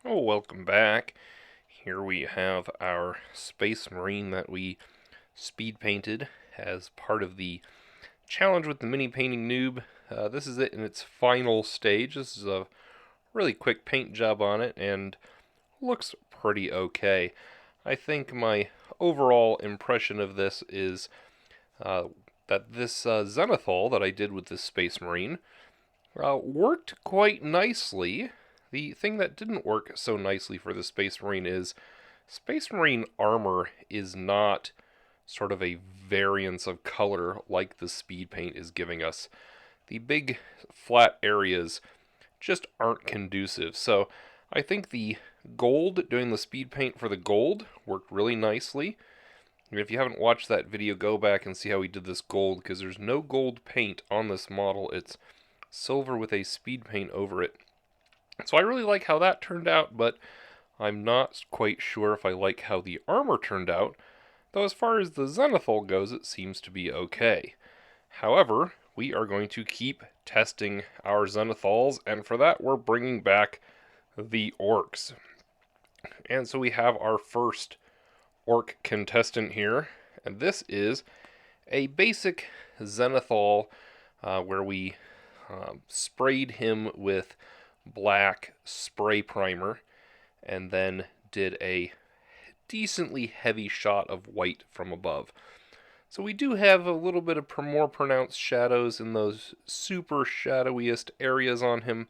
Oh, welcome back. Here we have our Space Marine that we speed painted as part of the challenge with the mini painting noob. This is it in its final stage. This is a really quick paint job on it and looks pretty okay. I think my overall impression of this is uh, that this Zenithal that I did with this Space Marine worked quite nicely. The thing that didn't work so nicely for the Space Marine is Space Marine armor is not sort of a variance of color like the speed paint is giving us. The big flat areas just aren't conducive. So I think the gold, doing the speed paint for the gold, worked really nicely. If you haven't watched that video, go back and see how we did this gold, because there's no gold paint on this model. It's silver with a speed paint over it. So I really like how that turned out, but I'm not quite sure if I like how the armor turned out, though as far as the Zenithal goes, it seems to be okay. However, we are going to keep testing our Zenithals, and for that we're bringing back the Orcs. And so we have our first Orc contestant here, and this is a basic Zenithal where we sprayed him with black spray primer and then did a decently heavy shot of white from above. So we do have a little bit of more pronounced shadows in those super shadowiest areas on him.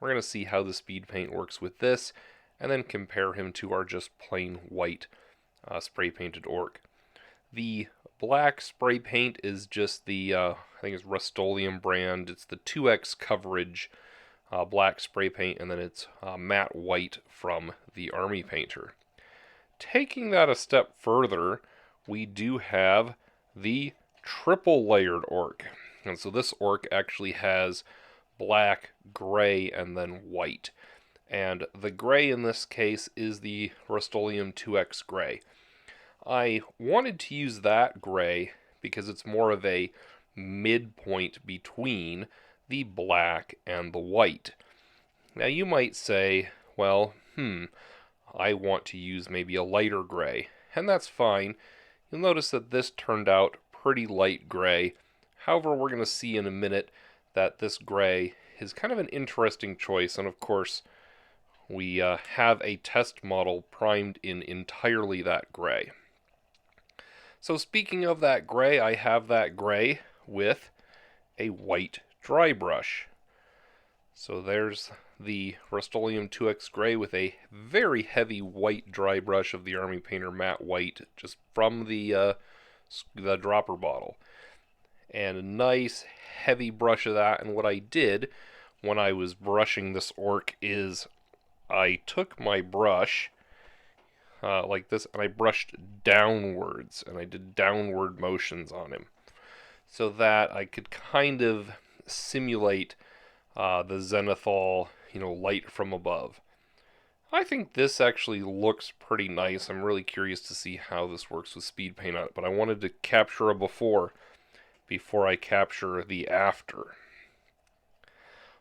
We're going to see how the speed paint works with this, and then compare him to our just plain white spray painted orc. The black spray paint is just the, I think it's Rust-Oleum brand. It's the 2x coverage black spray paint, and then it's matte white from the Army Painter. Taking that a step further, we do have the triple layered orc. And so this orc actually has black, gray, and then white. And the gray in this case is the Rust-Oleum 2X gray. I wanted to use that gray because it's more of a midpoint between the black and the white. Now you might say, well, I want to use maybe a lighter gray, and that's fine. You'll notice that this turned out pretty light gray. However, we're going to see in a minute that this gray is kind of an interesting choice, and of course, we have a test model primed in entirely that gray. So speaking of that gray, I have that gray with a white dry brush. So there's the Rust-Oleum 2X gray with a very heavy white dry brush of the Army Painter matte white, just from the dropper bottle. And a nice heavy brush of that. And what I did when I was brushing this orc is I took my brush like this, and I brushed downwards, and I did downward motions on him, so that I could kind of simulate the Zenithal, light from above. I think this actually looks pretty nice. I'm really curious to see how this works with speed paint on it, but I wanted to capture a before I capture the after.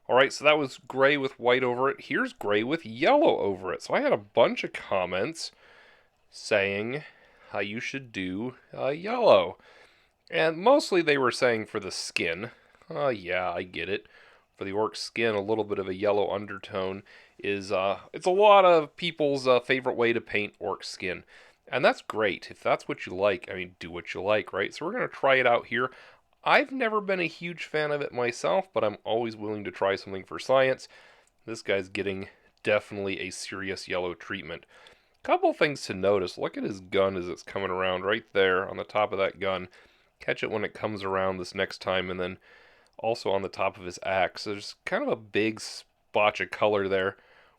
Alright, so that was gray with white over it. Here's gray with yellow over it. So I had a bunch of comments saying how you should do yellow. And mostly they were saying for the skin. Yeah, I get it. For the orc skin, a little bit of a yellow undertone is, it's a lot of people's favorite way to paint orc skin. And that's great. If that's what you like, I mean, do what you like, right? So we're going to try it out here. I've never been a huge fan of it myself, but I'm always willing to try something for science. This guy's getting definitely a serious yellow treatment. Couple things to notice. Look at his gun as it's coming around right there on the top of that gun. Catch it when it comes around this next time, and then also on the top of his axe. There's kind of a big splotch of color there.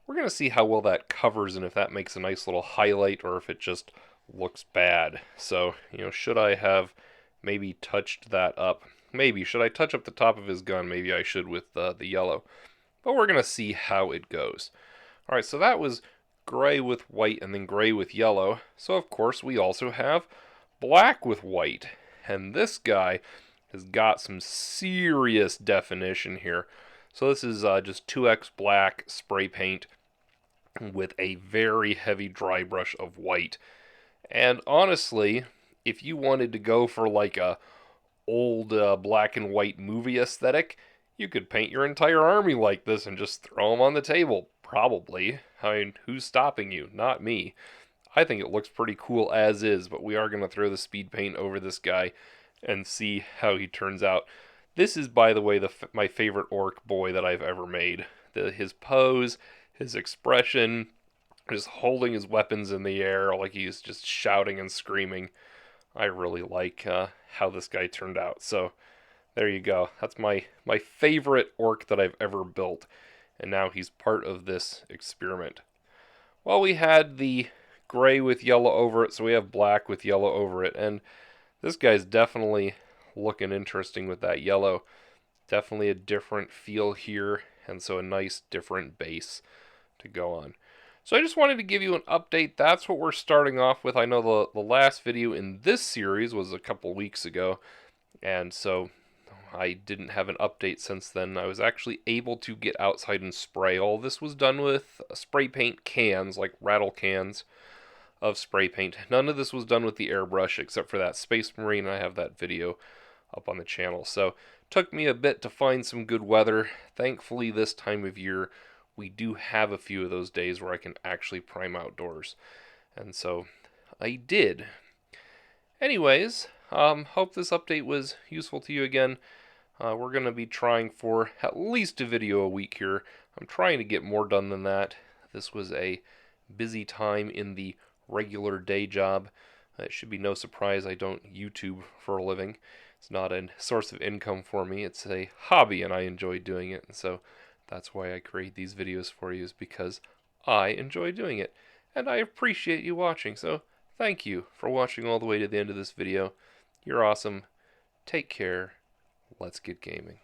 We're going to see how well that covers and if that makes a nice little highlight or if it just looks bad. So, should I have maybe touched that up? Maybe. Should I touch up the top of his gun? Maybe I should with the yellow. But we're going to see how it goes. Alright, so that was gray with white and then gray with yellow. So of course we also have black with white. And this guy has got some serious definition here. So this is just 2x black spray paint. with a very heavy dry brush of white. And honestly, if you wanted to go for like a old black and white movie aesthetic, you could paint your entire army like this and just throw them on the table. Probably. I mean, who's stopping you? Not me. I think it looks pretty cool as is, but we are going to throw the speed paint over this guy and see how he turns out. This is, by the way, my favorite orc boy that I've ever made. His pose, his expression, just holding his weapons in the air like he's just shouting and screaming. I really like how this guy turned out. So there you go. That's my favorite orc that I've ever built. And now he's part of this experiment. Well, we had the gray with yellow over it, so we have black with yellow over it. And this guy's definitely looking interesting with that yellow. Definitely a different feel here, and so a nice different base to go on. So I just wanted to give you an update. That's what we're starting off with. I know the last video in this series was a couple weeks ago, and so I didn't have an update since then. I was actually able to get outside and spray. All this was done with spray paint cans, like rattle cans of spray paint. None of this was done with the airbrush except for that Space Marine. I have that video up on the channel. So took me a bit to find some good weather. Thankfully this time of year we do have a few of those days where I can actually prime outdoors. And so I did. Anyways, hope this update was useful to you again. We're going to be trying for at least a video a week here. I'm trying to get more done than that. This was a busy time in the regular day job. It should be no surprise I don't YouTube for a living. It's not a source of income for me. It's a hobby and I enjoy doing it. And so that's why I create these videos for you, is because I enjoy doing it. And I appreciate you watching. So thank you for watching all the way to the end of this video. You're awesome. Take care. Let's get gaming.